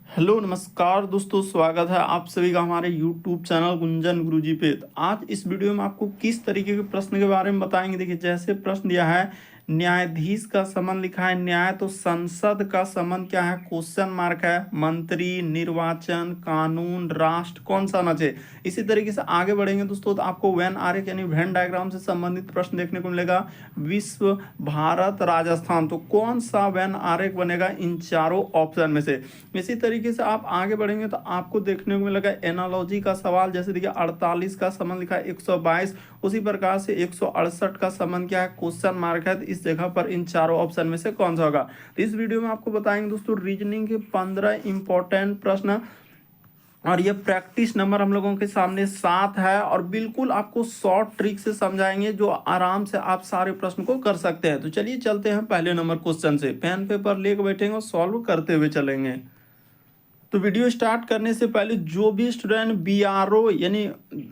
Hello नमस्कार दोस्तों, स्वागत है आप सभी का हमारे YouTube चैनल गुंजन गुरुजी पे। तो आज इस वीडियो में आपको किस तरीके के प्रश्न के बारे में बताएंगे। देखिए, जैसे प्रश्न दिया है, न्यायाधीश का संबंध लिखा है न्याय, तो संसद का संबंध क्या है, क्वेश्चन मार्क है। मंत्री, निर्वाचन, कानून, राष्ट्र, कौन सा आना चाहिए। इसी तरीके से आगे बढ़ेंगे दोस्तों, तो आपको वेन आरेख यानी वेन डायग्राम से संबंधित प्रश्न देखने को मिलेगा। विश्व, भारत, राजस्थान, तो कौन सा वेन आरेख बनेगा इन चारों ऑप्शन में से। इसी तरीके से आप आगे बढ़ेंगे तो आपको देखने को मिलेगा एनालॉजी का सवाल। जैसे देखिए 48 का संबंध लिखा है 122, उसी प्रकार से 168 का संबंध क्या है, क्वेश्चन मार्क है। तो इस जगह पर इन चारों ऑप्शन में से कौन सा होगा। तो इस वीडियो में आपको बताएंगे दोस्तों रीजनिंग के 15 इंपॉर्टेंट प्रश्न, और ये प्रैक्टिस नंबर हम लोगों के सामने 7 है, और बिल्कुल आपको शॉर्ट ट्रिक से समझाएंगे जो आराम से आप सारे प्रश्न को कर सकते हैं। तो चलिए चलते हैं पहले नंबर क्वेश्चन से। पेन पेपर लेकर बैठेंगे और सॉल्व करते हुए चलेंगे। तो वीडियो स्टार्ट करने से पहले जो भी स्टूडेंट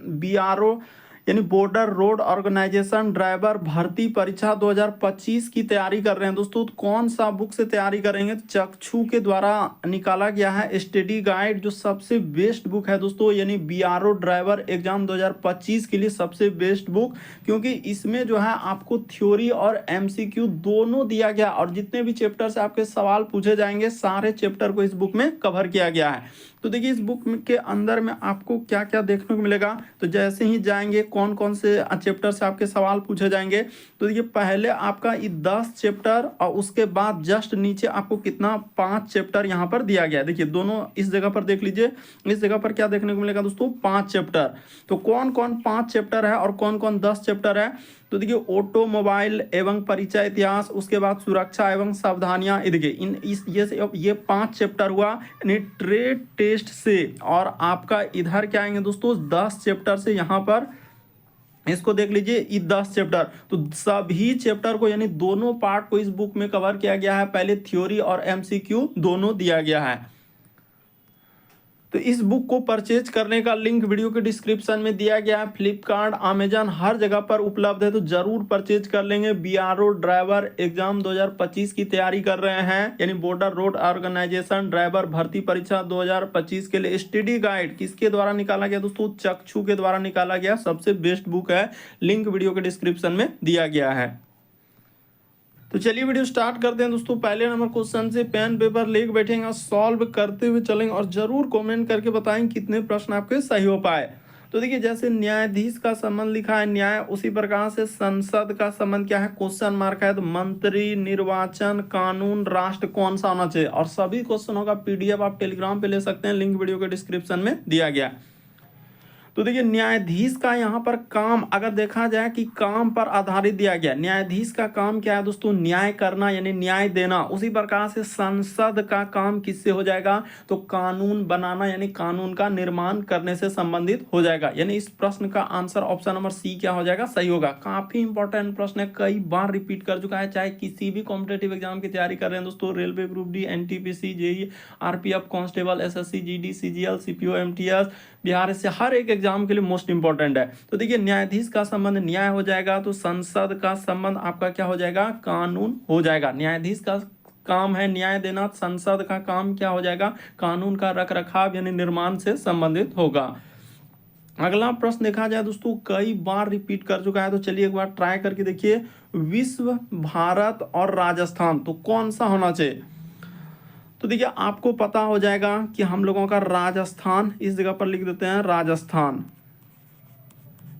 बीआरओ यानी बॉर्डर रोड ऑर्गेनाइजेशन ड्राइवर भर्ती परीक्षा 2025 की तैयारी कर रहे हैं दोस्तों, तो कौन सा बुक से तैयारी करेंगे। तो चक्षु के द्वारा निकाला गया है स्टडी गाइड, जो सबसे बेस्ट बुक है दोस्तों, यानी बीआरओ ड्राइवर एग्जाम 2025 के लिए सबसे बेस्ट बुक, क्योंकि इसमें जो है आपको थ्योरी और एमसीक्यू दोनों दिया गया, और जितने भी चैप्टर से आपके सवाल पूछे जाएंगे सारे चैप्टर को इस बुक में कवर किया गया है। तो देखिए इस बुक के अंदर में आपको क्या क्या देखने को मिलेगा। तो जैसे ही जाएंगे कौन कौन से चैप्टर से आपके सवाल पूछे जाएंगे, तो देखिए पहले आपका ये 10 चैप्टर, और उसके बाद जस्ट नीचे आपको कितना 5 चैप्टर यहाँ पर दिया गया है। देखिए दोनों इस जगह पर देख लीजिए, इस जगह पर क्या देखने को मिलेगा दोस्तों, 5 चैप्टर। तो कौन कौन 5 चैप्टर है और कौन कौन 10 चैप्टर है। तो देखिए ऑटोमोबाइल एवं परिचय इतिहास, उसके बाद सुरक्षा एवं सावधानियां, देखिए ये 5 चैप्टर हुआ यानी ट्रेड टेस्ट से। और आपका इधर क्या आएंगे दोस्तों, 10 चैप्टर से यहाँ पर इसको देख लीजिए, ये 10 चैप्टर। तो सभी चैप्टर को यानी दोनों पार्ट को इस बुक में कवर किया गया है। पहले थ्योरी और एमसीक्यू दोनों दिया गया है। तो इस बुक को परचेज करने का लिंक वीडियो के डिस्क्रिप्शन में दिया गया है। फ्लिपकार्ट, अमेजन, हर जगह पर उपलब्ध है, तो जरूर परचेज कर लेंगे। बीआरओ ड्राइवर एग्जाम 2025 की तैयारी कर रहे हैं, यानी बॉर्डर रोड ऑर्गेनाइजेशन ड्राइवर भर्ती परीक्षा 2025 के लिए स्टडी गाइड किसके द्वारा निकाला गया दोस्तों, चक्षु के द्वारा निकाला गया सबसे बेस्ट बुक है। लिंक वीडियो के डिस्क्रिप्शन में दिया गया है। तो चलिए वीडियो स्टार्ट करते हैं दोस्तों। पहले नंबर क्वेश्चन से पेन पेपर लेके बैठेंगे, सॉल्व करते हुए चलेंगे, और जरूर कमेंट करके बताएं कितने प्रश्न आपके सही हो पाए। तो देखिए जैसे न्यायाधीश का संबंध लिखा है न्याय, उसी प्रकार से संसद का संबंध क्या है, क्वेश्चन मार्क है। तो मंत्री, निर्वाचन, कानून, राष्ट्र, कौन सा होना चाहिए। और सभी क्वेश्चनों का पीडीएफ आप टेलीग्राम पे ले सकते हैं, लिंक वीडियो के डिस्क्रिप्शन में दिया गया। तो देखिए न्यायाधीश का यहाँ पर काम अगर देखा जाए कि काम पर आधारित दिया गया। न्यायाधीश का काम क्या है दोस्तों, न्याय करना यानी न्याय देना। उसी प्रकार से संसद का काम किससे हो जाएगा, तो कानून बनाना यानी कानून का निर्माण करने से संबंधित हो जाएगा। यानी इस प्रश्न का आंसर ऑप्शन नंबर सी क्या हो जाएगा, सही होगा। काफी इंपॉर्टेंट प्रश्न है, कई बार रिपीट कर चुका है, चाहे किसी भी कॉम्पिटेटिव एग्जाम की तैयारी कर रहे हैं दोस्तों, railway group D, NTPC, JE, RPF, constable, SSC, GD, CGL, CPO, MTS, Bihar से हर एक एग्जाम के लिए मोस्ट इंपॉर्टेंट है। तो देखिए न्यायाधीश का संबंध न्याय हो जाएगा, तो संसद का संबंध आपका क्या हो जाएगा, कानून हो जाएगा। न्यायाधीश का काम है न्याय देना, संसद का काम क्या हो जाएगा, कानून का रख रखाव यानी निर्माण से संबंधित होगा। अगला प्रश्न देखा जाए दोस्तों, कई बार रिपीट कर चुका है, तो चलिए एक बार ट्राई करके देखिए। विश्व, भारत और राजस्थान, तो कौन सा होना चाहिए। तो देखिए आपको पता हो जाएगा कि हम लोगों का राजस्थान, इस जगह पर लिख देते हैं राजस्थान,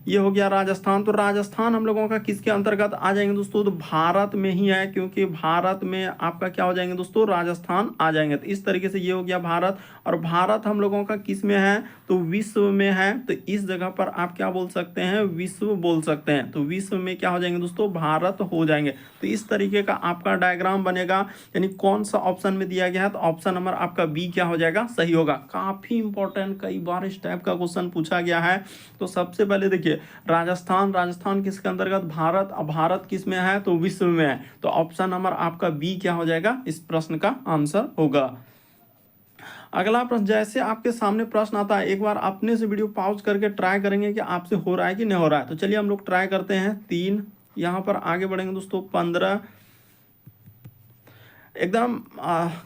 ये हो गया राजस्थान। तो राजस्थान हम लोगों का किसके अंतर्गत आ जाएंगे दोस्तों, तो भारत में ही है, क्योंकि भारत में आपका क्या हो जाएंगे दोस्तों, राजस्थान आ जाएंगे। तो इस तरीके से ये हो गया भारत, और भारत हम लोगों का किस में है, तो विश्व में है। तो इस जगह पर आप क्या बोल सकते हैं, विश्व बोल सकते हैं। तो विश्व में क्या हो जाएंगे दोस्तों, भारत हो जाएंगे। तो इस तरीके का आपका डायग्राम बनेगा, यानी कौन सा ऑप्शन में दिया गया है, तो ऑप्शन नंबर आपका बी क्या हो जाएगा, सही होगा। काफी इंपॉर्टेंट, कई बार इस टाइप का क्वेश्चन पूछा गया है। तो सबसे पहले देखिए राजस्थान, राजस्थान किसके अंतर्गत, भारत, अब भारत किस में है, तो विश्व में है। तो ऑप्शन नंबर आपका बी क्या हो जाएगा, इस प्रश्न का आंसर होगा। अगला प्रश्न, जैसे आपके सामने प्रश्न आता है, एक बार अपने से वीडियो पॉज करके ट्राई करेंगे कि आपसे हो रहा है कि नहीं हो रहा है। तो चलिए हम लोग ट्राई करते हैं। 3 यहाँ पर आगे बढ़ेंगे दोस्तों। 15 एकदम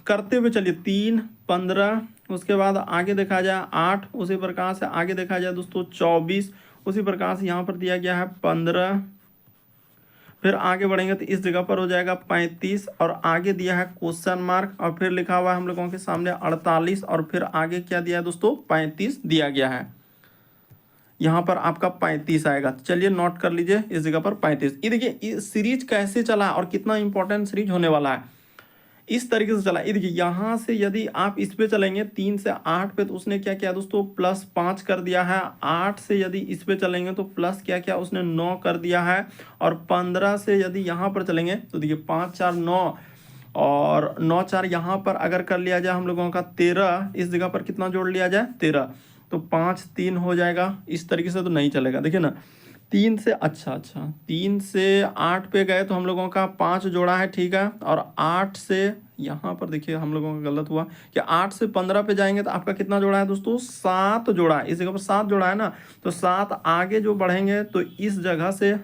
करते हुए चलिए। 3 15, उसके बाद आगे देखा जाए 8, उसी प्रकार से आगे देखा जाए दोस्तों 24, उसी प्रकार से यहाँ पर दिया गया है 15, फिर आगे बढ़ेंगे तो इस जगह पर हो जाएगा 35, और आगे दिया है क्वेश्चन मार्क, और फिर लिखा हुआ है हम लोगों के सामने 48, और फिर आगे क्या दिया है दोस्तों 35 दिया गया है। यहाँ पर आपका 35 आएगा। तो चलिए नोट कर लीजिए इस जगह पर 35। ये देखिए सीरीज कैसे चला और कितना इंपॉर्टेंट सीरीज होने वाला है। इस तरीके से चला। ये देखिए यहाँ से यदि आप इस पे चलेंगे 3 से 8 पे, तो उसने क्या किया दोस्तों +5 कर दिया है। 8 से यदि इस पे चलेंगे तो प्लस क्या किया उसने 9 कर दिया है। और 15 से यदि यहाँ पर चलेंगे तो देखिए 5 4 9, और 9 4 यहाँ पर अगर कर लिया जाए हम लोगों का 13, इस जगह पर कितना जोड़ लिया जाए 13, तो 5 3 हो जाएगा। इस तरीके से तो नहीं चलेगा। देखिए ना 3 से अच्छा 3 से 8 पे गए तो हम लोगों का 5 जोड़ा है, ठीक है। और 8 से यहाँ पर देखिए हम लोगों का गलत हुआ कि 8 से 15 पे जाएंगे तो आपका कितना जोड़ा है दोस्तों 7 जोड़ा है। इस जगह पर 7 जोड़ा है ना, तो 7 आगे जो बढ़ेंगे तो इस जगह से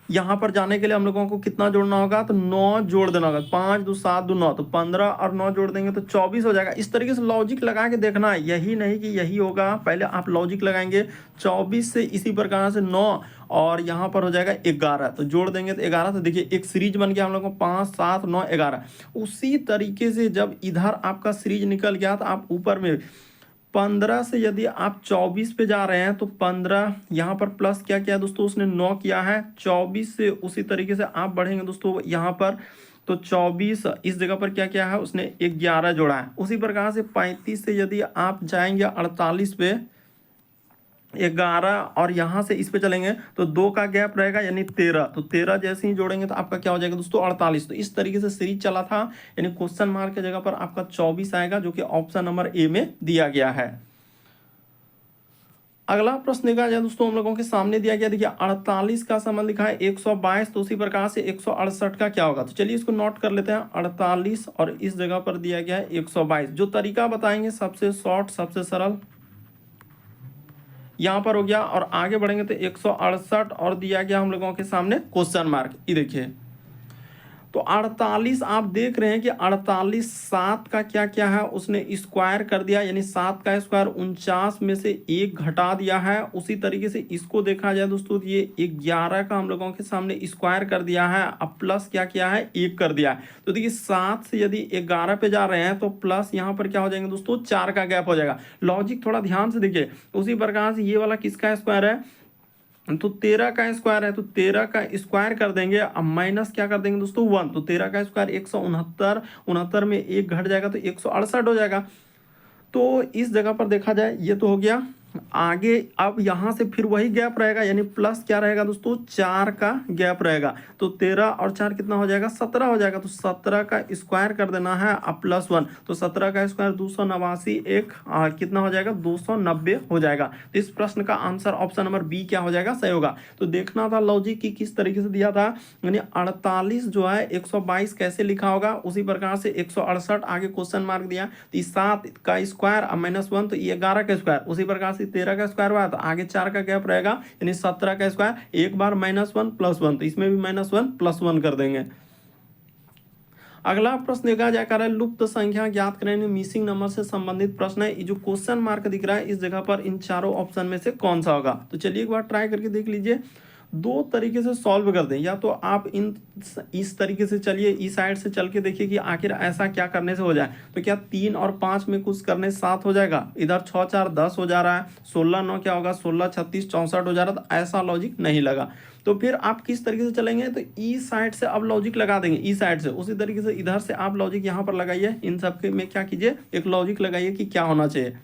यहाँ पर जाने के लिए हम लोगों को कितना जोड़ना होगा, तो 9 जोड़ देना होगा। 5 2 7 2 9, तो 15 और 9 जोड़ देंगे तो 24 हो जाएगा। इस तरीके से लॉजिक लगा के देखना है, यही नहीं कि यही होगा। पहले आप लॉजिक लगाएंगे 24 से इसी प्रकार से 9, और यहाँ पर हो जाएगा 11, तो जोड़ देंगे तो 11। तो देखिए एक सीरीज बन गया हम लोग को 5 7 9 11। उसी तरीके से जब इधर आपका सीरीज निकल गया तो आप ऊपर में 15 से यदि आप 24 पे जा रहे हैं तो 15 यहाँ पर प्लस क्या किया दोस्तों उसने 9 किया है। 24 से उसी तरीके से आप बढ़ेंगे दोस्तों यहाँ पर, तो 24 इस जगह पर क्या किया है उसने 11 जोड़ा है। उसी प्रकार से 35 से यदि आप जाएंगे 48 पे 11, और यहाँ से इस पे चलेंगे तो 2 का गैप रहेगा यानी 13, तो 13 जैसे ही जोड़ेंगे तो आपका क्या हो जाएगा दोस्तों 48। तो इस तरीके से सीरीज चला था, यानी क्वेश्चन मार्क की जगह पर आपका 24 आएगा, जो कि ऑप्शन नंबर ए में दिया गया है। अगला प्रश्न देखा जाए दोस्तों हम लोगों के सामने दिया गया, देखिए 48 का संबंध लिखा है 122, तो उसी प्रकार से 168 का क्या होगा। तो चलिए इसको नोट कर लेते हैं। 48 और इस जगह पर दिया गया है 122। जो तरीका बताएंगे सबसे शॉर्ट सबसे सरल यहाँ पर हो गया, और आगे बढ़ेंगे तो 168 और दिया गया हम लोगों के सामने क्वेश्चन मार्क। ये देखिए तो 48 आप देख रहे हैं कि 48 7 का क्या क्या है उसने स्क्वायर कर दिया, यानी 7 का स्क्वायर 49 में से 1 घटा दिया है। उसी तरीके से इसको देखा जाए दोस्तों, ये 11 का हम लोगों के सामने स्क्वायर कर दिया है, अब प्लस क्या किया है 1 कर दिया है। तो देखिए 7 से यदि 11 पे जा रहे हैं तो प्लस यहाँ पर क्या हो जाएंगे दोस्तों 4 का गैप हो जाएगा। लॉजिक थोड़ा ध्यान से देखिए। उसी प्रकार से ये वाला किसका स्क्वायर है, तो 13 का स्क्वायर है, तो 13 का स्क्वायर कर देंगे, अब माइनस क्या कर देंगे दोस्तों 1, तो 13 का स्क्वायर 169, 69 में 1 घट जाएगा तो 168 हो जाएगा। तो इस जगह पर देखा जाए ये तो हो गया। आगे अब यहाँ से फिर वही गैप रहेगा, यानी प्लस क्या रहेगा दोस्तों 4 का गैप रहेगा। तो 13 और 4 कितना हो जाएगा 17 हो जाएगा। तो 17 का स्क्वायर कर देना है अब +1, तो 17 का स्क्वायर 289, एक कितना हो जाएगा 290 हो जाएगा। तो इस प्रश्न का आंसर ऑप्शन नंबर बी क्या हो जाएगा सही होगा। तो देखना था लॉजिक की किस तरीके से दिया था, यानी 48 जो है 122 कैसे लिखा होगा, उसी प्रकार से 168 आगे क्वेश्चन मार्क दिया, तो 7 का स्क्वायर अब -1, तो 11 का स्क्वायर, उसी प्रकार से 13 का स्क्वायर हुआ तो आगे 4 का गैप रहेगा, यानी 17 का स्क्वायर, एक बार -1 +1, तो इसमें भी -1 +1 कर देंगे। अगला प्रश्न देखा जा रहा है लुप्त संख्या ज्ञात करें, मिसिंग नंबर से संबंधित प्रश्न है। ये जो क्वेश्चन मार्क दिख रहा है इस जगह पर इन चारों ऑप्शन में से कौन सा होगा। तो चलिए एक बार ट्राई करके देख लीजिए। 2 तरीके से सॉल्व कर दें, या तो आप इस तरीके से चलिए, इस साइड से चल के देखिए कि आखिर ऐसा क्या करने से हो जाए। तो क्या 3 और 5 में कुछ करने 7 हो जाएगा, इधर 6 4 10 हो जा रहा है, 16 9 क्या होगा 16 36 64 हो जा रहा है। तो ऐसा लॉजिक नहीं लगा, तो फिर आप किस तरीके से चलेंगे, तो ई साइड से आप लॉजिक लगा देंगे, ई साइड से। उसी तरीके से इधर से आप लॉजिक यहाँ पर लगाइए, इन सबके में क्या कीजिए एक लॉजिक लगाइए कि क्या होना चाहिए।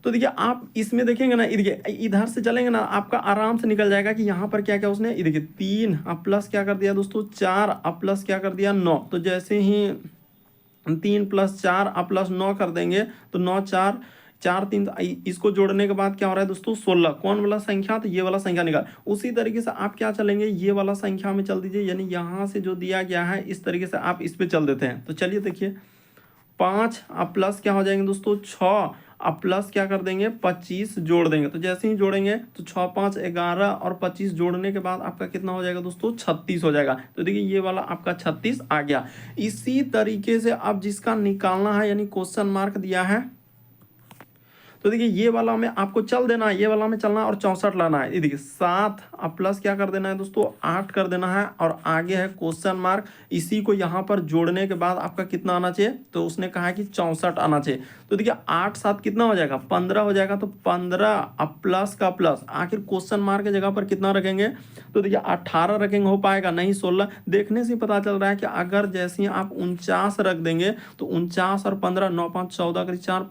तो देखिए आप इसमें देखेंगे ना, देखिए इधर से चलेंगे ना आपका आराम से निकल जाएगा कि यहाँ पर क्या क्या उसने, देखिए 3 अब प्लस क्या कर दिया दोस्तों 4 अब प्लस क्या कर दिया 9। तो जैसे ही 3 + 4 अब +9 कर देंगे तो 9 4 4 3, इसको जोड़ने के बाद क्या हो रहा है दोस्तों 16। कौन वाला संख्या, तो ये वाला संख्या निकाल। उसी तरीके से आप क्या चलेंगे, ये वाला संख्या में चल दीजिए, यानी यहाँ से जो दिया गया है इस तरीके से आप इस पे चल देते हैं। तो चलिए देखिए 5 अब प्लस क्या हो जाएंगे दोस्तों 6, अब प्लस क्या कर देंगे 25 जोड़ देंगे। तो जैसे ही जोड़ेंगे तो 6 5 11 और 25 जोड़ने के बाद आपका कितना हो जाएगा दोस्तों 36 हो जाएगा। तो देखिए ये वाला आपका 36 आ गया। इसी तरीके से अब जिसका निकालना है यानी क्वेश्चन मार्क दिया है, तो देखिए ये वाला में आपको चल देना है, ये वाला में चलना है और 64 लाना है। ये देखिए 7 अब प्लस क्या कर देना है दोस्तों 8 कर देना है और आगे है क्वेश्चन मार्क। इसी को यहाँ पर जोड़ने के बाद आपका कितना आना चाहिए, तो उसने कहा है कि 64 आना चाहिए। तो देखिए 8 7 कितना हो जाएगा 15 हो जाएगा। तो 15 अब प्लस का प्लस आखिर क्वेश्चन मार्क की जगह पर कितना रखेंगे, तो देखिए 18 रखेंगे, हो पाएगा नहीं 16। देखने से पता चल रहा है कि अगर जैसे ही आप 49 रख देंगे तो 49 और 15 9 5 14 करीब 4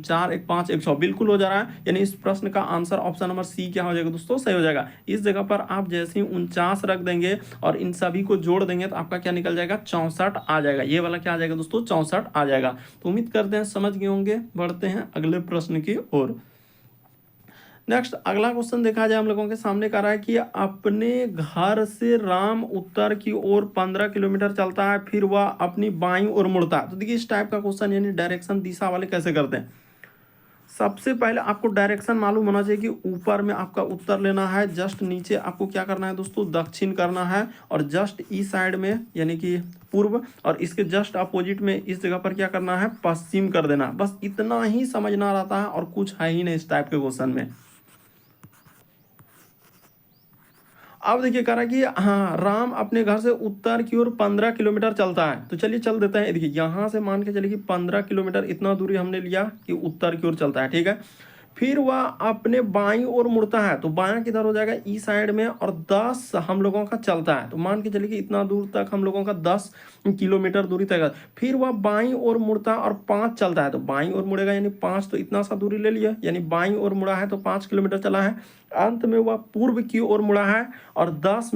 4 1 5 1 6 बिल्कुल हो जा रहा है। यानी इस प्रश्न का आंसर ऑप्शन नंबर सी क्या हो जाएगा दोस्तों सही हो जाएगा। इस जगह पर आप जैसे ही 49 रख देंगे और इन सभी को जोड़ देंगे तो आपका क्या निकल जाएगा 64 आ जाएगा। ये वाला क्या आ जाएगा दोस्तों 64 आ जाएगा। तो उम्मीद करते हैं समझ गए होंगे। बढ़ते हैं अगले प्रश्न की ओर। नेक्स्ट अगला क्वेश्चन देखा जाए हम लोगों के सामने कह रहा है कि अपने घर से राम उत्तर की ओर 15 किलोमीटर चलता है, फिर वह अपनी बाईं ओर मुड़ता है। तो देखिए इस टाइप का क्वेश्चन यानी डायरेक्शन दिशा वाले कैसे करते हैं। सबसे पहले आपको डायरेक्शन मालूम होना चाहिए कि ऊपर में आपका उत्तर लेना है, जस्ट नीचे आपको क्या करना है दोस्तों दक्षिण करना है, और जस्ट इस साइड में यानी कि पूर्व, और इसके जस्ट अपोजिट में इस जगह पर क्या करना है पश्चिम कर देना। बस इतना ही समझना रहता है और कुछ है ही नहीं इस टाइप के क्वेश्चन में। अब देखिए कह रहा है कि हाँ राम अपने घर से उत्तर की ओर 15 किलोमीटर चलता है। तो चलिए चल देते हैं। देखिए यहाँ से मान के चलिए कि 15 किलोमीटर इतना दूरी हमने लिया कि उत्तर की ओर चलता है, ठीक है। फिर वह अपने बाईं ओर मुड़ता है, तो बायां किधर हो जाएगा ई साइड में, और 10 हम लोगों का चलता है। तो मान के चलिए कि इतना दूर तक हम लोगों का 10 किलोमीटर दूरी तक है। फिर वह बाईं ओर मुड़ता है और 5 चलता है। तो बाईं ओर मुड़ेगा यानी 5, तो इतना सा दूरी ले लिया यानी बाईं ओर मुड़ा है तो 5 किलोमीटर चला है। अंत में वह पूर्व की ओर मुड़ा है और 10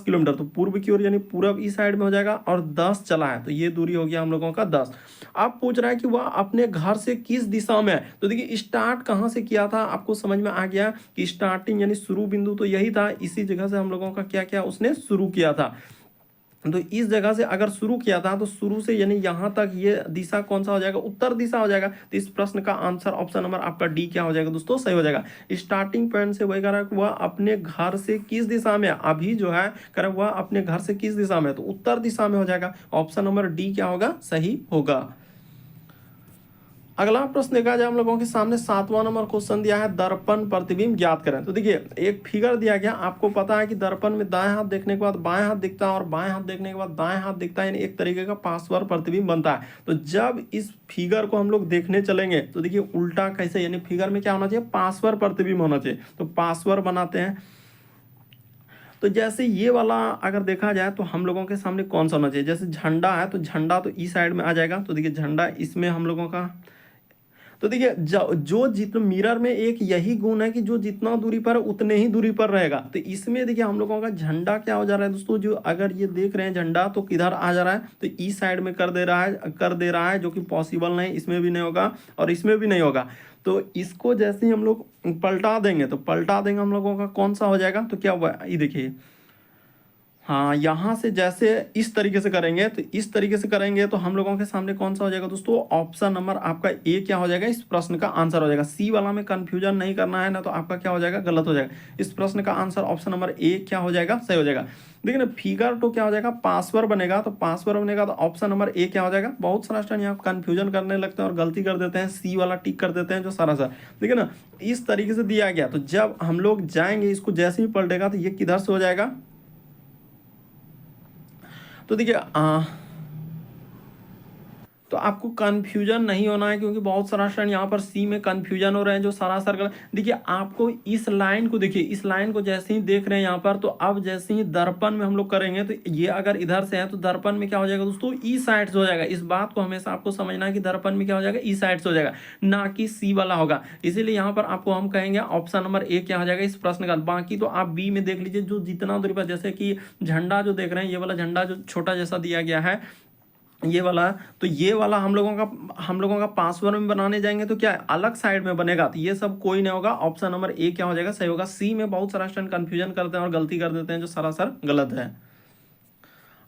किलोमीटर, तो पूर्व की ओर यानी पूरब इस साइड में हो जाएगा, और 10 चला है। तो ये दूरी हो गया हम लोगों का 10। अब पूछ रहा है कि वह अपने घर से किस दिशा में है। तो देखिए स्टार्ट कहाँ से किया था आपको समझ में आ गया कि स्टार्टिंग यानी शुरू बिंदु तो यही था, इसी जगह से हम लोगों का क्या क्या उसने शुरू किया था। तो इस जगह से अगर शुरू किया था तो शुरू से यानी यहाँ तक ये दिशा कौन सा हो जाएगा उत्तर दिशा हो जाएगा। तो इस प्रश्न का आंसर ऑप्शन नंबर आपका डी क्या हो जाएगा दोस्तों सही हो जाएगा। स्टार्टिंग पॉइंट से वही कह रहा है कि वह अपने घर से किस दिशा में, अभी जो है कह रहा है वह अपने घर से किस दिशा में, तो उत्तर दिशा में हो जाएगा। ऑप्शन नंबर डी क्या होगा सही होगा। अगला प्रश्न देखा जाए हम लोगों के सामने 7वां नंबर क्वेश्चन दिया है दर्पण प्रतिबिंब ज्ञात करें। तो देखिए एक फिगर दिया गया, आपको पता है कि दर्पण में दाएं हाथ देखने के बाद बाएं हाथ दिखता है और बाएं हाथ देखने के बाद दाएं हाथ दिखता है, यानी एक तरीके का पार्श्व प्रतिबिंब बनता है। तो जब इस फिगर को हम लोग देखने चलेंगे तो देखिए उल्टा कैसे, यानी फिगर में क्या होना चाहिए पार्श्व प्रतिबिंब होना चाहिए। तो पार्श्व बनाते हैं। तो जैसे ये वाला अगर देखा जाए तो हम लोगों के सामने कौन सा होना चाहिए, जैसे झंडा है तो झंडा तो इस साइड में आ जाएगा। तो देखिए झंडा इसमें हम लोगों का, तो देखिए जो जितना मिरर में एक यही गुण है कि जो जितना दूरी पर उतने ही दूरी पर रहेगा। तो इसमें देखिए हम लोगों का झंडा क्या हो जा रहा है दोस्तों, जो अगर ये देख रहे हैं झंडा तो किधर आ जा रहा है, तो इस साइड में कर दे रहा है जो कि पॉसिबल नहीं, इसमें भी नहीं होगा और इसमें भी नहीं होगा। तो इसको जैसे ही हम लोग पलटा देंगे तो पलटा देंगे हम लोगों का कौन सा हो जाएगा, तो क्या हुआ ये देखिए, हाँ यहाँ से जैसे इस तरीके से करेंगे तो इस तरीके से करेंगे तो हम लोगों के सामने कौन सा हो जाएगा दोस्तों, ऑप्शन नंबर आपका ए क्या हो जाएगा, इस प्रश्न का आंसर हो जाएगा। सी वाला में कंफ्यूजन नहीं करना है ना, तो आपका क्या हो जाएगा गलत हो जाएगा। इस प्रश्न का आंसर ऑप्शन नंबर ए क्या हो जाएगा सही हो जाएगा। देखिए ना फिगर तो क्या हो जाएगा पासवर्ड बनेगा, तो पासवर्ड बनेगा तो ऑप्शन नंबर ए क्या हो जाएगा। बहुत सारा स्टूडेंट यहाँ कंफ्यूजन करने लगते हैं और गलती कर देते हैं, सी वाला टिक कर देते हैं जो सारा सा। देखिए ना इस तरीके से दिया गया, तो जब हम लोग जाएंगे इसको जैसे ही पलटेगा तो ये किधर से हो जाएगा, तो देखिए तो आपको कंफ्यूजन नहीं होना है, क्योंकि बहुत सारा स्टूडेंट यहाँ पर सी में कंफ्यूजन हो रहे हैं जो सारा सर्कल। देखिए आपको इस लाइन को देखिए, इस लाइन को जैसे ही देख रहे हैं यहाँ पर, तो अब जैसे ही दर्पण में हम लोग करेंगे तो ये अगर इधर से है तो दर्पण में क्या हो जाएगा दोस्तों ई साइड से हो जाएगा। इस बात को हमेशा आपको समझना है कि दर्पण में क्या हो जाएगा ई साइड से हो जाएगा, ना कि सी वाला होगा। इसीलिए यहाँ पर आपको हम कहेंगे ऑप्शन नंबर ए क्या हो जाएगा इस प्रश्न का। बाकी तो आप बी में देख लीजिए, जो जितना दूरी पर, जैसे कि झंडा जो देख रहे हैं ये वाला झंडा जो छोटा जैसा दिया गया है ये वाला, तो ये वाला हम लोगों का पासवर्ड में बनाने जाएंगे तो क्या अलग साइड में बनेगा, तो ये सब कोई नहीं होगा। ऑप्शन नंबर ए क्या हो जाएगा सही होगा। सी में बहुत सारा स्टूडेंट कंफ्यूजन करते हैं और गलती कर देते हैं जो सरासर गलत है।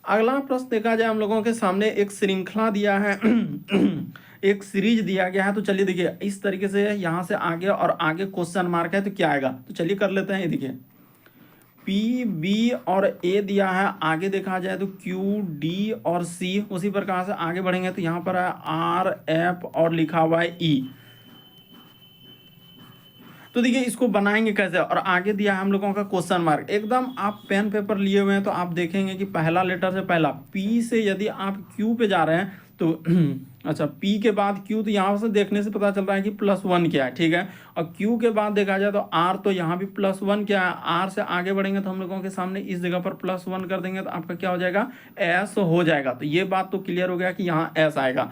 अगला प्रश्न देखा जाए हम लोगों के सामने एक श्रृंखला दिया है एक सीरीज दिया गया है। तो चलिए देखिए इस तरीके से यहाँ से आगे और आगे क्वेश्चन मार्क है तो क्या आएगा, तो चलिए कर लेते हैं। ये देखिए पी बी और ए दिया है, आगे देखा जाए तो क्यू डी और सी, उसी प्रकार से आगे बढ़ेंगे तो यहाँ पर है आर एफ और लिखा हुआ है ई। तो देखिए इसको बनाएंगे कैसे, और आगे दिया है हम लोगों का क्वेश्चन मार्क। एकदम आप पेन पेपर लिए हुए हैं तो आप देखेंगे कि पहला लेटर से पहला पी से यदि आप क्यू पे जा रहे हैं तो अच्छा पी के बाद क्यू, तो यहाँ से देखने से पता चल रहा है कि +1 क्या है, ठीक है। और क्यू के बाद देखा जाए तो आर, तो यहाँ भी +1 क्या है। आर से आगे बढ़ेंगे तो हम लोगों के सामने इस जगह पर +1 कर देंगे तो आपका क्या हो जाएगा, एस हो जाएगा। तो ये बात तो क्लियर हो गया कि यहाँ एस आएगा।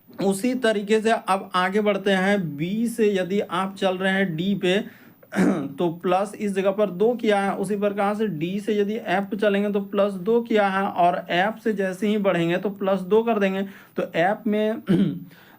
उसी तरीके से अब आगे बढ़ते हैं, बी से यदि आप चल रहे हैं डी पे तो प्लस इस जगह पर 2 किया है। उसी प्रकार से डी से यदि एफ पे चलेंगे तो +2 किया है, और एफ से जैसे ही बढ़ेंगे तो +2 कर देंगे। तो एफ में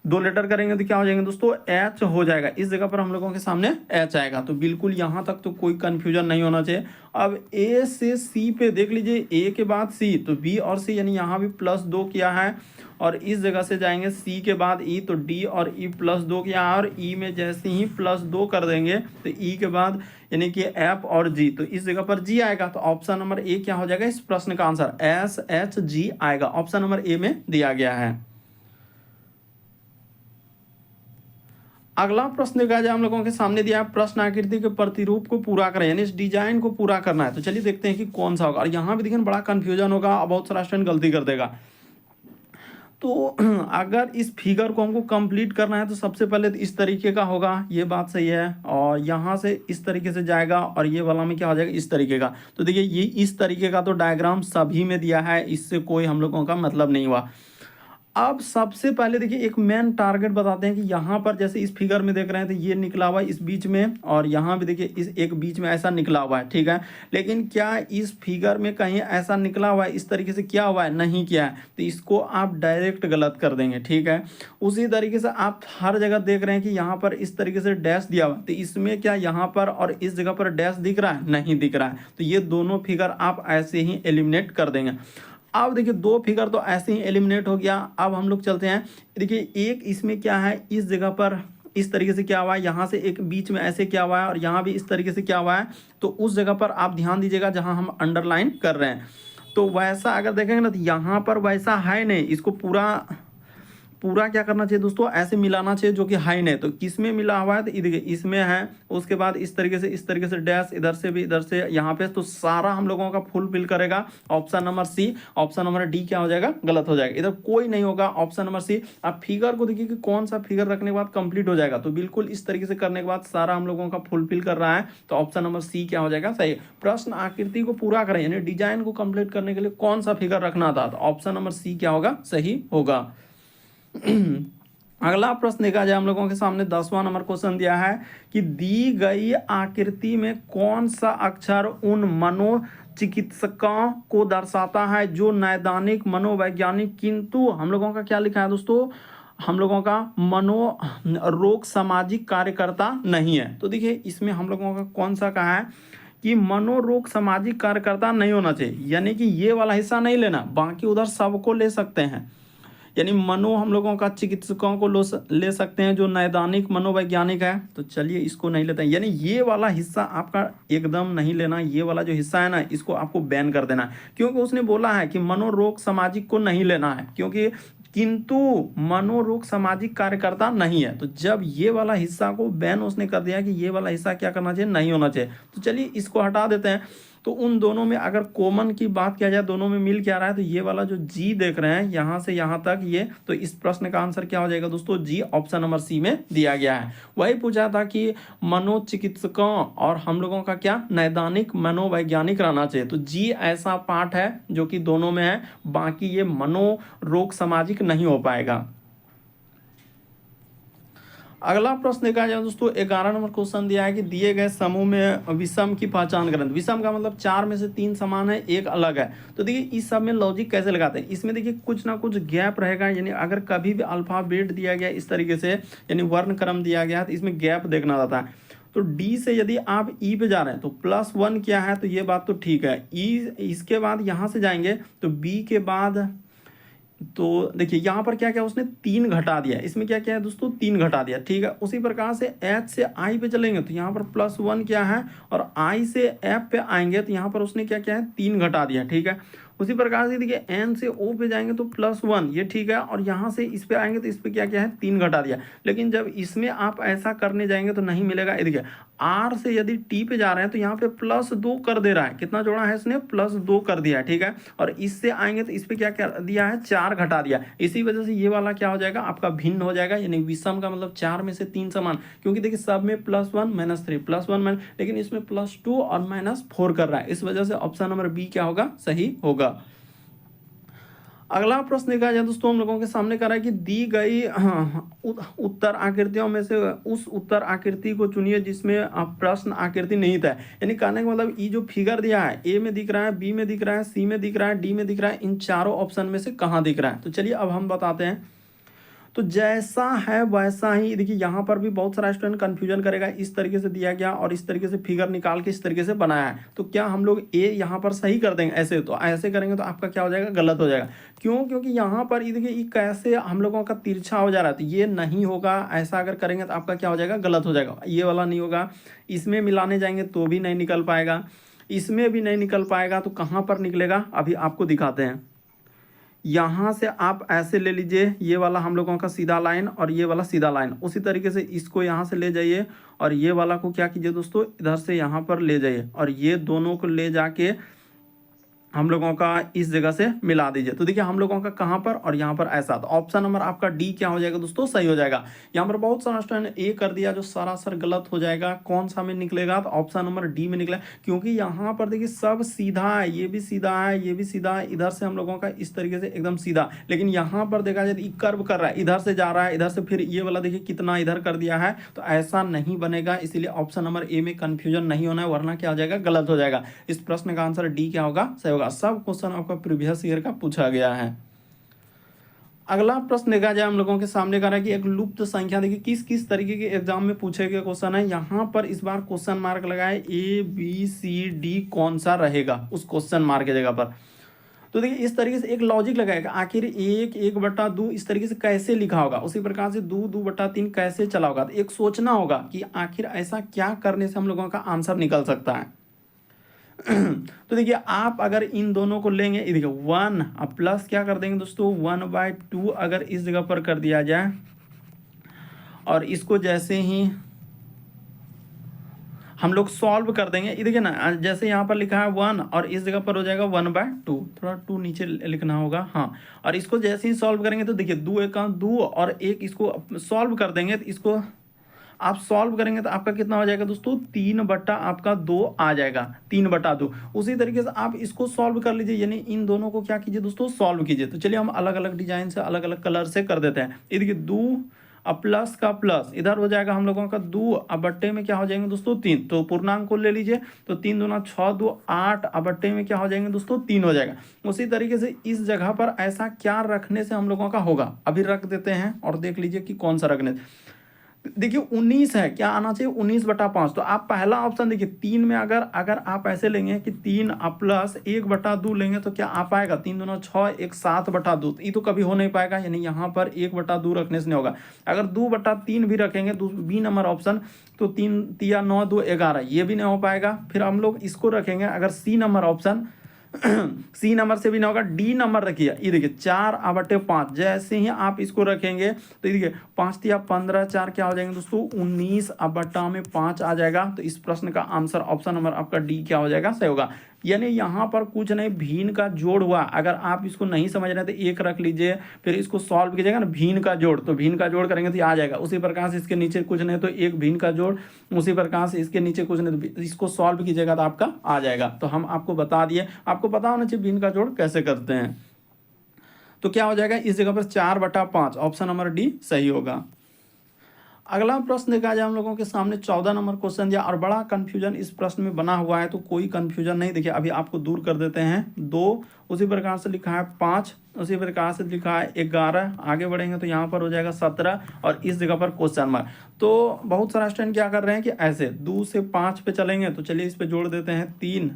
2 लेटर करेंगे तो क्या हो जाएंगे दोस्तों, एच हो जाएगा। इस जगह पर हम लोगों के सामने एच आएगा। तो बिल्कुल यहाँ तक तो कोई कन्फ्यूजन नहीं होना चाहिए। अब ए से सी पे देख लीजिए, ए के बाद सी तो बी और सी, यानी यहाँ भी +2 किया है। और इस जगह से जाएंगे सी के बाद ई, तो डी और ई +2 किया है, और ई में जैसे ही +2 कर देंगे तो ई के बाद यानी कि एफ और जी, तो इस जगह पर जी आएगा। तो ऑप्शन नंबर ए क्या हो जाएगा इस प्रश्न का आंसर, SHG आएगा। ऑप्शन नंबर ए में दिया गया है। अगला प्रश्न देखा जाए हम लोगों के सामने दिया है, प्रश्न आकृति के प्रतिरूप को पूरा करें, यानी इस डिजाइन को पूरा करना है। तो चलिए देखते हैं कि कौन सा होगा। और यहाँ भी देखिए बड़ा कंफ्यूजन होगा, बहुत सारा स्टूडेंट गलती कर देगा। तो अगर इस फिगर को हमको कंप्लीट करना है तो सबसे पहले तो इस तरीके का होगा, ये बात सही है। और यहाँ से इस तरीके से जाएगा, और ये वाला में क्या हो जाएगा इस तरीके का। तो देखिए ये इस तरीके का तो डायग्राम सभी में दिया है, इससे कोई हम लोगों का मतलब नहीं हुआ। अब सबसे पहले देखिए एक मेन टारगेट बताते हैं कि यहाँ पर जैसे इस फिगर में देख रहे हैं तो ये निकला हुआ है इस बीच में, और यहाँ भी देखिए इस एक बीच में ऐसा निकला हुआ है, ठीक है। लेकिन क्या इस फिगर में कहीं ऐसा निकला हुआ है इस तरीके से, क्या हुआ है, नहीं किया है। तो इसको आप डायरेक्ट गलत कर देंगे, ठीक है। उसी तरीके से आप हर जगह देख रहे हैं कि यहाँ पर इस तरीके से डैश दिया हुआ है, तो इसमें क्या यहाँ पर और इस जगह पर डैश दिख रहा है, नहीं दिख रहा है। तो ये दोनों फिगर आप ऐसे ही एलिमिनेट कर देंगे। अब देखिए 2 फिगर तो ऐसे ही एलिमिनेट हो गया। अब हम लोग चलते हैं, देखिए एक इसमें क्या है, इस जगह पर इस तरीके से क्या हुआ है, यहाँ से एक बीच में ऐसे क्या हुआ है, और यहाँ भी इस तरीके से क्या हुआ है। तो उस जगह पर आप ध्यान दीजिएगा जहाँ हम अंडरलाइन कर रहे हैं, तो वैसा अगर देखेंगे ना तो यहाँ पर वैसा है नहीं। इसको पूरा क्या करना चाहिए दोस्तों, ऐसे मिलाना चाहिए जो कि हाई नहीं। तो किस में मिला हुआ है, तो देखिए इसमें है। उसके बाद इस तरीके से डैश, इधर से भी, इधर से यहाँ पे, तो सारा हम लोगों का फुलफिल करेगा option number C. Option number D क्या हो जाएगा, गलत हो जाएगा। इधर कोई नहीं होगा, ऑप्शन नंबर सी। अब फिगर को देखिए कि कौन सा फिगर रखने के बाद कंप्लीट हो जाएगा। तो बिल्कुल इस तरीके से करने के बाद सारा हम लोगों का फुलफिल कर रहा है, तो ऑप्शन नंबर सी क्या हो जाएगा, सही। प्रश्न आकृति को पूरा करें, यानी डिजाइन को कंप्लीट करने के लिए कौन सा फिगर रखना था, तो ऑप्शन नंबर सी क्या होगा, सही होगा। अगला प्रश्न देखा जाए हम लोगों के सामने 10वां नंबर क्वेश्चन दिया है कि दी गई आकृति में कौन सा अक्षर उन मनोचिकित्सकों को दर्शाता है जो नैदानिक मनोवैज्ञानिक, किंतु हम लोगों का क्या लिखा है दोस्तों, हम लोगों का मनोरोग सामाजिक कार्यकर्ता नहीं है। तो देखिए इसमें हम लोगों का कौन सा कहा है कि मनोरोग सामाजिक कार्यकर्ता नहीं होना चाहिए, यानी कि ये वाला हिस्सा नहीं लेना, बाकी उधर सबको ले सकते हैं। यानी हम लोगों का चिकित्सकों को ले सकते हैं जो नैदानिक मनोवैज्ञानिक है। तो चलिए इसको नहीं लेते हैं, यानी ये वाला हिस्सा आपका एकदम नहीं लेना। ये वाला जो हिस्सा है ना, इसको आपको बैन कर देना है, क्योंकि उसने बोला है कि मनोरोग सामाजिक को नहीं लेना है, क्योंकि किंतु मनोरोग सामाजिक कार्यकर्ता नहीं है। तो जब ये वाला हिस्सा को बैन उसने कर दिया कि ये वाला हिस्सा क्या करना चाहिए, नहीं होना चाहिए। तो चलिए इसको हटा देते हैं। तो उन दोनों में अगर कॉमन की बात किया जाए, दोनों में मिल क्या रहा है, तो ये वाला जो जी देख रहे हैं यहाँ से यहाँ तक ये, तो इस प्रश्न का आंसर क्या हो जाएगा दोस्तों, जी। ऑप्शन नंबर सी में दिया गया है। वही पूछा था कि मनोचिकित्सकों और हम लोगों का क्या नैदानिक मनोवैज्ञानिक रहना चाहिए। तो जी ऐसा पार्ट है जो कि दोनों में है, बाकी ये मनोरोग सामाजिक नहीं हो पाएगा। अगला प्रश्न देखा जाए दोस्तों 11 नंबर क्वेश्चन दिया है कि दिए गए समूह में विषम की पहचान करें। विषम का मतलब 4 में से 3 समान है, एक अलग है। तो देखिए इस सब में लॉजिक कैसे लगाते हैं, इसमें देखिए कुछ ना कुछ गैप रहेगा। यानी अगर कभी भी अल्फाबेट दिया गया इस तरीके से, यानी वर्ण क्रम दिया गया तो इसमें गैप देखना रहता है। तो डी से यदि आप ई पे जा रहे हैं तो +1 क्या है, तो ये बात तो ठीक है। ई इसके बाद यहाँ से जाएंगे तो बी के बाद, तो देखिए यहाँ पर क्या क्या उसने 3 घटा दिया, इसमें क्या क्या है दोस्तों 3 घटा दिया, ठीक है। उसी प्रकार से एच से आई पे चलेंगे तो यहाँ पर +1 क्या है, और आई से एफ पे आएंगे तो यहाँ पर उसने क्या क्या है 3 घटा दिया, ठीक है। उसी प्रकार से देखिए एन से ओ पे जाएंगे तो +1 ये ठीक है, और यहाँ से इस पे आएंगे तो इस पे क्या क्या है 3 घटा दिया। लेकिन जब इसमें आप ऐसा करने जाएंगे तो नहीं मिलेगा। ये देखिए आर से यदि टी पे जा रहे हैं तो यहाँ पे +2 कर दे रहा है, कितना जोड़ा है इसने +2 कर दिया, ठीक है। और इससे आएंगे तो इस पे क्या क्या दिया है 4 घटा दिया। इसी वजह से ये वाला क्या हो जाएगा आपका भिन्न हो जाएगा, यानी विषम का मतलब 4 में से 3 समान, क्योंकि देखिए सब में +1 -3 +1 लेकिन इसमें +2 और -4 कर रहा है। इस वजह से ऑप्शन नंबर बी क्या होगा, सही होगा। अगला प्रश्न देखा जाए दोस्तों हम लोगों के सामने कर रहा है कि दी गई उत्तर आकृतियों में से उस उत्तर आकृति को चुनिए जिसमें प्रश्न आकृति निहित है। यानी कहने का मतलब ये जो फिगर दिया है ए में दिख रहा है, बी में दिख रहा है, सी में दिख रहा है, डी में दिख रहा है, इन चारों ऑप्शन में से कहाँ दिख रहा है। तो चलिए अब हम बताते हैं। तो जैसा है वैसा ही देखिए, यहाँ पर भी बहुत सारा स्टूडेंट कंफ्यूजन करेगा, इस तरीके से दिया गया और इस तरीके से फिगर निकाल के इस तरीके से बनाया है, तो क्या हम लोग ए यहाँ पर सही कर देंगे ऐसे, तो ऐसे करेंगे तो आपका क्या हो जाएगा, गलत हो जाएगा। क्यों, क्योंकि यहाँ पर ये देखिए ये कैसे हम लोगों का तिरछा हो जा रहा है, तो ये नहीं होगा। ऐसा अगर करेंगे तो आपका क्या हो जाएगा, गलत हो जाएगा, ये वाला नहीं होगा। इसमें मिलाने जाएंगे तो भी नहीं निकल पाएगा, इसमें भी नहीं निकल पाएगा, तो कहाँ पर निकलेगा अभी आपको दिखाते हैं। यहाँ से आप ऐसे ले लीजिए, ये वाला हम लोगों का सीधा लाइन और ये वाला सीधा लाइन, उसी तरीके से इसको यहाँ से ले जाइए और ये वाला को क्या कीजिए दोस्तों, इधर से यहाँ पर ले जाइए और ये दोनों को ले जाके हम लोगों का इस जगह से मिला दीजिए। तो देखिए हम लोगों का कहाँ पर और यहाँ पर ऐसा, तो ऑप्शन नंबर आपका डी क्या हो जाएगा दोस्तों, सही हो जाएगा। यहाँ पर बहुत सारा स्टूडेंट ए कर दिया जो सरासर गलत हो जाएगा। कौन सा में निकलेगा, तो ऑप्शन नंबर डी में निकला, क्योंकि यहाँ पर देखिए सब सीधा है, ये भी सीधा है, ये भी सीधा है, इधर से हम लोगों का इस तरीके से एकदम सीधा। लेकिन यहाँ पर देखा जाए तो कर्व कर रहा है, इधर से जा रहा है, इधर से फिर ये वाला देखिए कितना इधर कर दिया है, तो ऐसा नहीं बनेगा। इसीलिए ऑप्शन नंबर ए में कंफ्यूजन नहीं होना है, वरना क्या हो जाएगा, गलत हो जाएगा। इस प्रश्न का आंसर डी क्या होगा, सही होगा। सब क्वेश्चन आपका प्रीवियस ईयर का पूछा गया है। अगला प्रश्न देखा जाए हम लोगों के सामने का है कि एक लुप्त संख्या, देखिए किस किस तरीके के एग्जाम में पूछे गए क्वेश्चन है। यहाँ पर इस बार क्वेश्चन मार्क लगाए ए बी सी डी कौन सा रहेगा उस क्वेश्चन मार्क की जगह पर। तो देखिए इस तरीके से एक लॉजिक लगाएगा, आखिर 1/2 इस तरीके से कैसे लिखा होगा, उसी प्रकार से 2/3 कैसे चला होगा। तो एक सोचना होगा कि आखिर ऐसा क्या करने से हम लोगों का आंसर निकल सकता है। तो देखिए आप अगर इन दोनों को लेंगे, देखिए 1 अब प्लस क्या कर देंगे दोस्तों 1/2 अगर इस जगह पर कर दिया जाए, और इसको जैसे ही हम लोग सॉल्व कर देंगे, ये देखिए ना, जैसे यहाँ पर लिखा है 1 और इस जगह पर हो जाएगा 1/2, थोड़ा 2 नीचे लिखना होगा, हाँ। और इसको जैसे ही सॉल्व करेंगे तो देखिए 2 1 2 और 1 इसको सॉल्व कर देंगे, तो इसको आप सॉल्व करेंगे तो आपका कितना हो जाएगा दोस्तों 3/2 आ जाएगा, 3/2। उसी तरीके से आप इसको सॉल्व कर लीजिए, यानी इन दोनों को क्या कीजिए दोस्तों, सॉल्व कीजिए। तो चलिए हम अलग अलग डिजाइन से अलग अलग कलर से कर देते हैं। ये देखिए 2 प्लस का प्लस इधर हो जाएगा हम लोगों का 2 अब बट्टे में क्या हो जाएंगे दोस्तों 3, तो पूर्णांक को ले लीजिए, तो 3 दूना 6 2 8 अब बट्टे में क्या हो जाएंगे दोस्तों 3 हो जाएगा। उसी तरीके से इस जगह पर ऐसा क्या रखने से हम लोगों का होगा, अभी रख देते हैं और देख लीजिए कि कौन सा रखने से। देखिए 19 है, क्या आना चाहिए 19/5। तो आप पहला ऑप्शन देखिए 3 में अगर आप ऐसे लेंगे कि 3 प्लस 1/2 लेंगे तो क्या आ पाएगा, 3 दूना 6 1 7/2, ये तो कभी हो नहीं पाएगा, यानी यहाँ पर 1/2 रखने से नहीं होगा। अगर 2/3 भी रखेंगे तो बी नंबर ऑप्शन, तो 3 3 9 2 11, ये भी नहीं हो पाएगा। फिर हम लोग इसको रखेंगे अगर C number option, C number से भी ना होगा, डी नंबर रखिए, ये देखिए 4/5। जैसे ही आप इसको रखेंगे तो देखिए 5 या 15 4 क्या हो जाएंगे दोस्तों 19/5 आ जाएगा। तो इस प्रश्न का आंसर ऑप्शन नंबर आपका डी क्या हो जाएगा, सही होगा। यानी यहाँ पर कुछ नहीं, भीन का जोड़ हुआ। अगर आप इसको नहीं समझ रहे तो 1 रख लीजिए, फिर इसको सॉल्व कीजिएगा ना, भीन का जोड़, तो भीन का जोड़ करेंगे तो आ जाएगा। उसी प्रकार से इसके नीचे कुछ नहीं तो 1 भीन का जोड़, उसी प्रकार से इसके नीचे कुछ नहीं तो इसको सॉल्व कीजिएगा तो आपका आ जाएगा। तो हम आपको बता दिए, आपको पता होना चाहिए भीन का जोड़ कैसे करते हैं। तो क्या हो जाएगा इस जगह पर 4/5, ऑप्शन नंबर डी सही होगा। अगला प्रश्न देखा जाए हम लोगों के सामने 14 नंबर क्वेश्चन दिया और बड़ा कंफ्यूजन इस प्रश्न में बना हुआ है, तो कोई कंफ्यूजन नहीं, देखिए अभी आपको दूर कर देते हैं। 2, उसी प्रकार से लिखा है 5, उसी प्रकार से लिखा है 11, आगे बढ़ेंगे तो यहाँ पर हो जाएगा 17 और इस जगह पर क्वेश्चन मार्क। तो बहुत सारा स्टूडेंट क्या कर रहे हैं कि ऐसे 2 से 5 पे चलेंगे, तो चलिए इस पे जोड़ देते हैं 3,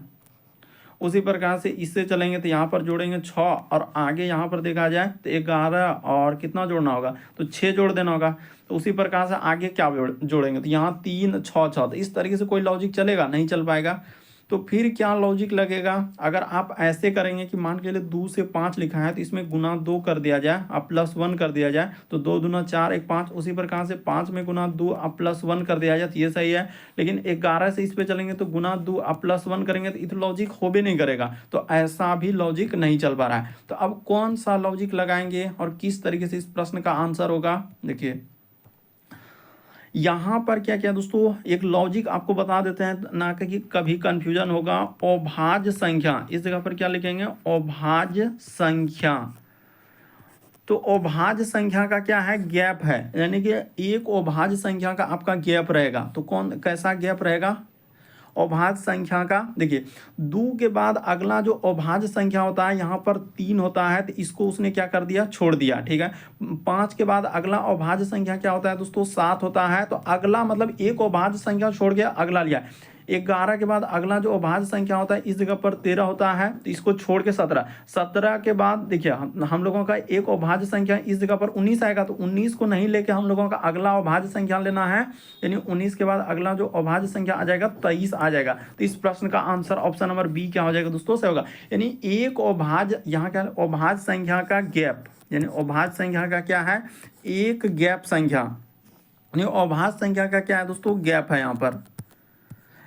उसी प्रकार से इससे चलेंगे तो यहाँ पर जोड़ेंगे 6 और आगे यहाँ पर देखा जाए तो 11 और कितना जोड़ना होगा तो 6 जोड़ देना होगा। तो उसी प्रकार से आगे क्या जोड़ेंगे तो यहाँ 3 6 6, तो इस तरीके से कोई लॉजिक चलेगा नहीं, चल पाएगा। तो फिर क्या लॉजिक लगेगा, अगर आप ऐसे करेंगे कि मान के लिए 2 से 5 लिखा है तो इसमें गुना 2 कर दिया जाए अब +1 कर दिया जाए, तो 2 दूना 4 1 5, उसी प्रकार से 5 में गुना 2 अब +1 कर दिया जाए तो ये सही है। लेकिन 11 से इस पे चलेंगे तो गुना 2 अब +1 करेंगे तो इतना लॉजिक हो भी नहीं करेगा, तो ऐसा भी लॉजिक नहीं चल पा रहा है। तो अब कौन सा लॉजिक लगाएंगे और किस तरीके से इस प्रश्न का आंसर होगा, देखिए यहाँ पर क्या क्या दोस्तों एक लॉजिक आपको बता देते हैं ना कि कभी कंफ्यूजन होगा। अभाज्य संख्या, इस जगह पर क्या लिखेंगे अभाज्य संख्या, तो अभाज्य संख्या का क्या है गैप है, यानी कि एक अभाज्य संख्या का आपका गैप रहेगा। तो कौन कैसा गैप रहेगा अभाज्य संख्या का, देखिए 2 के बाद अगला जो अभाज्य संख्या होता है यहाँ पर 3 होता है, तो इसको उसने क्या कर दिया छोड़ दिया, ठीक है। 5 के बाद अगला अभाज्य संख्या क्या होता है दोस्तों 7 होता है, तो अगला मतलब एक अभाज्य संख्या छोड़ गया अगला लिया। 11 के बाद अगला जो अभाज्य संख्या होता है इस जगह पर 13 होता है, तो इसको छोड़ के 17, 17 के बाद देखिए हम लोगों का एक अभाज्य संख्या इस जगह पर 19 आएगा, तो 19 को नहीं लेके हम लोगों का अगला अभाज्य संख्या लेना है, यानी 19 के बाद अगला जो अभाज्य संख्या आ जाएगा 23 आ जाएगा। तो इस प्रश्न का आंसर ऑप्शन नंबर बी क्या हो जाएगा दोस्तों सही होगा, यानी एक अभाज्य यहाँ क्या अभाज्य संख्या का गैप, यानी अभाज्य संख्या का क्या है एक गैप संख्या, यानी अभाज्य संख्या का क्या है दोस्तों गैप है यहाँ पर।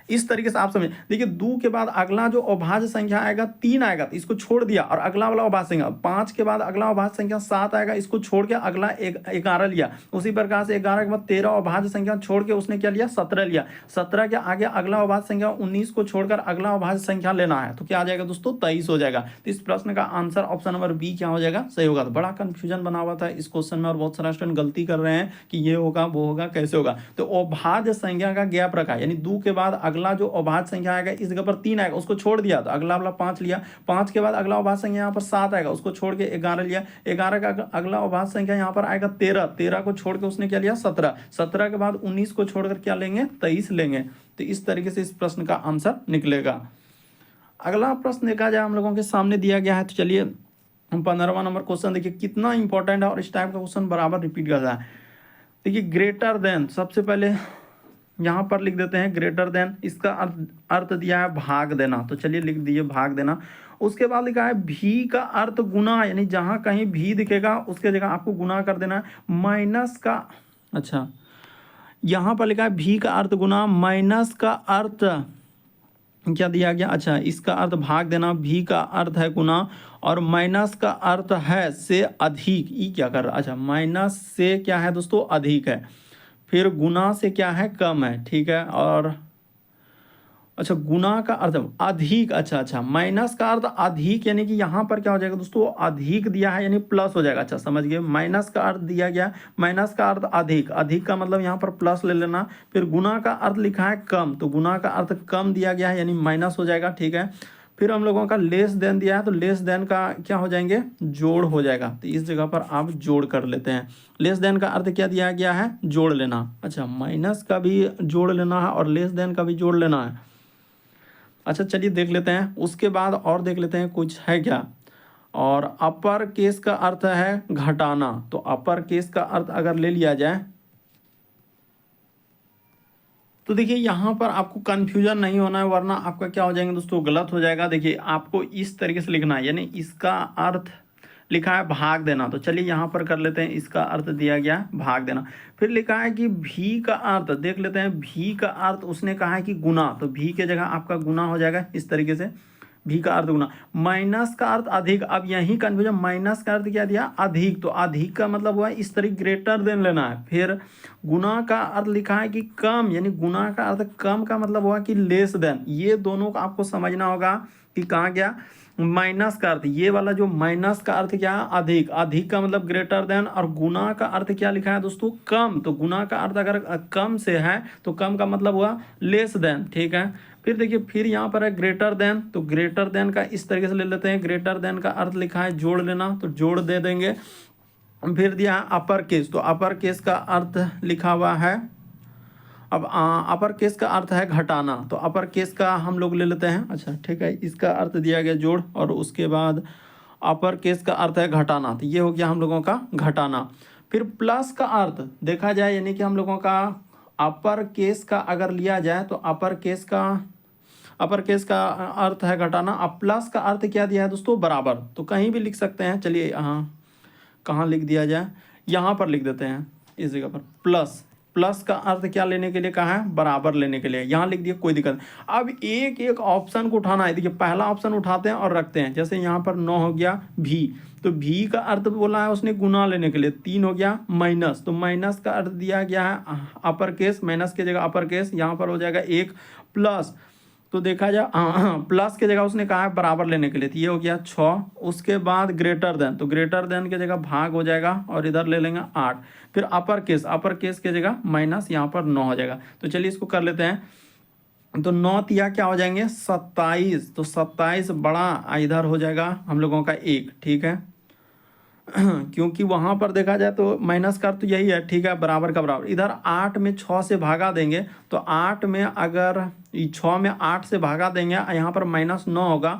इस तरीके से आप समझ, देखिए 2 के बाद अगला जो अभाज्य संख्या आएगा 3 आएगा, तो इसको छोड़ दिया और अगला वाला अभाज्य संख्या 5 के बाद अगला अभाज्य संख्या 7 आएगा, इसको छोड़ के अगला 11 लिया। उसी प्रकार से 11 के बाद 13 अभाज्य संख्या छोड़ के उसने क्या लिया 17 लिया। 17 के आगे अगला अभाज्य संख्या 19 को छोड़कर अगला अभाज्य संख्या लेना है, तो क्या आ जाएगा दोस्तों 23 हो जाएगा। तो इस प्रश्न का आंसर ऑप्शन नंबर बी क्या हो जाएगा सही होगा। तो बड़ा कंफ्यूजन बना हुआ था इस क्वेश्चन में और बहुत सारा स्टूडेंट गलती कर रहे हैं कि ये होगा वो होगा कैसे होगा। तो अभाज्य संख्या का गैप रखा, यानी 2 के बाद अगला जो अभाज्य संख्या आएगा इस जगह पर 3 आएगा, उसको छोड़ दिया तो अगला वाला 5 लिया। 5 के बाद अगला अभाज्य संख्या यहाँ पर 7 आएगा, उसको छोड़ के 11 लिया। 11 का अगला अभाज्य संख्या यहाँ पर आएगा 13, 13 को छोड़ के उसने क्या लिया 17, 17 के बाद 19 को छोड़कर क्या लेंगे 23 लेंगे। तो इस तरीके से इस प्रश्न का आंसर निकलेगा। अगला प्रश्न देखा जाए हम लोगों के सामने दिया गया है, तो चलिए हम 15वां नंबर क्वेश्चन देखिए कितना इंपॉर्टेंट है और इस टाइप का क्वेश्चन बराबर रिपीट करता है। देखिए ग्रेटर देन, सबसे पहले यहाँ पर लिख देते हैं ग्रेटर देन, इसका अर्थ दिया है भाग देना, तो चलिए लिख दीजिए भाग देना। उसके बाद लिखा है भी का अर्थ गुना, यानी जहाँ कहीं भी दिखेगा उसके जगह आपको गुना कर देना है। माइनस का, अच्छा यहाँ पर लिखा है भी का अर्थ गुना, माइनस का अर्थ क्या दिया गया, अच्छा इसका अर्थ भाग देना, भी का अर्थ है गुना और माइनस का अर्थ है से अधिक। ये क्या कर रहा, अच्छा माइनस से क्या है दोस्तों अधिक है, फिर गुना से क्या है कम है, ठीक है। और अच्छा गुना का अर्थ अधिक, अच्छा माइनस का अर्थ अधिक, यानी कि यहाँ पर क्या हो जाएगा दोस्तों अधिक दिया है यानी प्लस हो जाएगा। अच्छा समझ गए, माइनस का अर्थ दिया गया, माइनस का अर्थ अधिक, अधिक का मतलब यहाँ पर प्लस ले लेना। फिर गुना का अर्थ लिखा है कम, तो गुना का अर्थ कम दिया गया है यानी माइनस हो जाएगा, ठीक है। फिर हम लोगों का लेस देन दिया है, तो लेस देन का क्या हो जाएंगे जोड़ हो जाएगा, तो इस जगह पर आप जोड़ कर लेते हैं। लेस देन का अर्थ क्या दिया गया है जोड़ लेना, अच्छा माइनस का भी जोड़ लेना है और लेस देन का भी जोड़ लेना है। अच्छा चलिए देख लेते हैं, उसके बाद और देख लेते हैं कुछ है क्या। और अपर केस का अर्थ है घटाना, तो अपर केस का अर्थ अगर ले लिया जाए तो देखिए यहाँ पर आपको कंफ्यूजन नहीं होना है, वरना आपका क्या हो जाएंगे दोस्तों गलत हो जाएगा। देखिए आपको इस तरीके से लिखना है, यानी इसका अर्थ लिखा है भाग देना, तो चलिए यहाँ पर कर लेते हैं, इसका अर्थ दिया गया भाग देना। फिर लिखा है कि भी का अर्थ देख लेते हैं, भी का अर्थ उसने कहा है कि गुना, तो भी के जगह आपका गुना हो जाएगा इस तरीके से, भी का अर्थ गुना। माइनस का अर्थ अधिक, अब यही कन्फ्यूजन, माइनस का अर्थ क्या दिया अधिक, तो अधिक का मतलब हुआ इस तरीके ग्रेटर देन लेना है। फिर गुना का अर्थ लिखा है कि कम, यानी गुना का अर्थ कम का मतलब हुआ कि लेस देन। ये दोनों का आपको समझना होगा कि कहाँ गया, माइनस का अर्थ, ये वाला जो माइनस का अर्थ क्या है, अधिक। अधिक का मतलब ग्रेटर देन, और गुना का अर्थ क्या लिखा है दोस्तों, कम। तो गुना का अर्थ अगर कम से है तो कम का मतलब हुआ लेस देन, ठीक है। फिर देखिए, फिर यहाँ पर है ग्रेटर देन, तो ग्रेटर देन का इस तरीके से ले लेते हैं। ग्रेटर देन का अर्थ लिखा है जोड़ लेना, तो जोड़ दे देंगे। फिर दिया है अपर केस, तो अपर केस का अर्थ लिखा हुआ है, अब अपर केस का अर्थ है घटाना, तो अपर केस का हम लोग ले लेते हैं। अच्छा ठीक है, इसका अर्थ दिया गया जोड़, और उसके बाद अपर केस का अर्थ है घटाना, तो ये हो गया हम लोगों का घटाना। फिर प्लस का अर्थ देखा जाए, यानी कि हम लोगों का अपर केस का अगर लिया जाए तो अपर केस का अर्थ है घटाना। अब प्लस का अर्थ क्या दिया है दोस्तों, बराबर। तो कहीं भी लिख सकते हैं, चलिए कहाँ लिख दिया जाए, यहाँ पर लिख देते हैं इस जगह पर। प्लस, प्लस का अर्थ क्या लेने के लिए कहा है, बराबर लेने के लिए, यहाँ लिख दिया, कोई दिक्कत नहीं। अब एक एक ऑप्शन को उठाना है। देखिए पहला ऑप्शन उठाते हैं और रखते हैं, जैसे यहाँ पर 9 हो गया भी, तो भी का अर्थ बोला है उसने गुना लेने के लिए। 3 हो गया माइनस, तो माइनस का अर्थ दिया गया है अपर केस, माइनस की जगह अपर केस, यहाँ पर हो जाएगा 1 प्लस, तो देखा जाए प्लस की जगह उसने कहा है बराबर लेने के लिए, तो ये हो गया 6। उसके बाद ग्रेटर देन, तो ग्रेटर देन की जगह भाग हो जाएगा और इधर ले लेंगे 8। फिर अपर केस की जगह माइनस, यहाँ पर 9 हो जाएगा। तो चलिए इसको कर लेते हैं। तो 9 तिया क्या हो जाएंगे 27, तो 27 बड़ा इधर हो जाएगा हम लोगों का 1, ठीक है। क्योंकि वहां पर देखा जाए तो माइनस का तो यही है, ठीक है, बराबर का बराबर। इधर 8 में 6 से भागा देंगे, तो 8 में अगर 6 में 8 से भागा देंगे, यहाँ पर -9 होगा,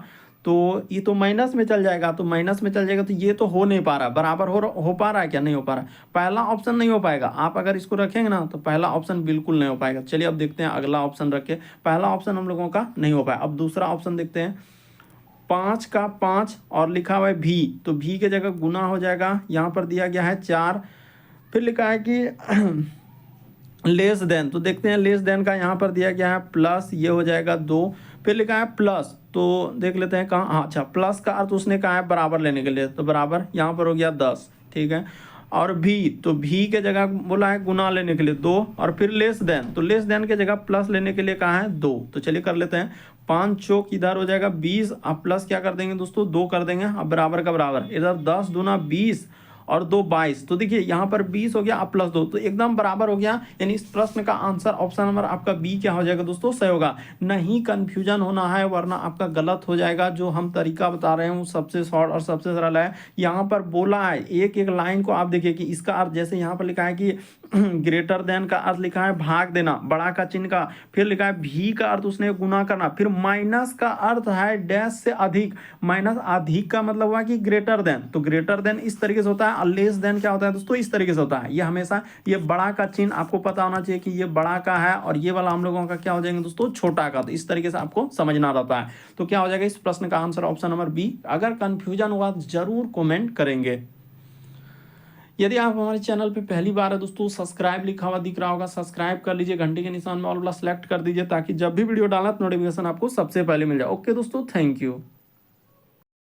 तो ये तो माइनस में चल जाएगा, तो माइनस में चल जाएगा, तो ये तो हो नहीं पा रहा, बराबर हो पा रहा है क्या, नहीं हो पा रहा। पहला ऑप्शन नहीं हो पाएगा, आप अगर इसको रखेंगे ना तो पहला ऑप्शन बिल्कुल नहीं हो पाएगा। चलिए अब देखते हैं अगला ऑप्शन रखे, पहला ऑप्शन हम लोगों का नहीं हो पाया। अब दूसरा ऑप्शन देखते हैं, 5 का 5 और लिखा हुआ है भी, तो भी के जगह गुना हो जाएगा, यहाँ पर दिया गया है 4। फिर लिखा है कि लेस देन, तो देखते हैं लेस देन का यहाँ पर दिया गया है प्लस, ये हो जाएगा 2। फिर लिखा है प्लस, तो देख लेते हैं कहाँ, अच्छा प्लस का अर्थ उसने कहा है बराबर लेने के लिए, तो बराबर यहाँ पर हो गया 10, ठीक है। और भी, तो भी के जगह बोला है गुना लेने के लिए 2, और फिर लेस देन, तो लेस देन के जगह प्लस लेने के लिए कहा है 2। तो चलिए कर लेते हैं, 5 चौक इधर हो जाएगा 20, अब प्लस क्या कर देंगे दोस्तों 2 कर देंगे, अब बराबर का बराबर, इधर 10 दूना 20 और 2 22, तो देखिए यहाँ पर 20 हो गया, अब प्लस 2, तो एकदम बराबर हो गया। यानी इस प्रश्न का आंसर ऑप्शन नंबर आपका बी क्या हो जाएगा दोस्तों, सही होगा। नहीं कंफ्यूजन होना है, वरना आपका गलत हो जाएगा। जो हम तरीका बता रहे हैं वो सबसे शॉर्ट और सबसे सरल है। यहाँ पर बोला है एक एक लाइन को आप देखिए कि इसका अर्थ, जैसे यहाँ पर लिखा है कि ग्रेटर देन का अर्थ लिखा है भाग देना, बड़ा का चिन्ह का, फिर लिखा है भी का अर्थ उसने गुना करना, फिर माइनस का अर्थ है डैश से अधिक, माइनस अधिक का मतलब हुआ कि ग्रेटर देन, तो ग्रेटर देन इस तरीके से होता है, और लेस देन क्या होता है दोस्तों, इस तरीके से होता है। ये हमेशा ये बड़ा का चिन्ह आपको पता होना चाहिए कि ये बड़ा का है, और ये वाला हम लोगों का क्या हो जाएंगे दोस्तों, छोटा का। तो इस तरीके से आपको समझना रहता है। तो क्या हो जाएगा इस प्रश्न का आंसर ऑप्शन नंबर बी। अगर कंफ्यूजन हुआ तो जरूर कमेंट करेंगे। यदि आप हमारे चैनल पे पहली बार है दोस्तों, सब्सक्राइब लिखा हुआ दिख रहा होगा, सब्सक्राइब कर लीजिए, घंटे के निशान में ऑल वाला सेलेक्ट कर दीजिए, ताकि जब भी वीडियो डाला तो नोटिफिकेशन आपको सबसे पहले मिल जाए। ओके दोस्तों, थैंक यू।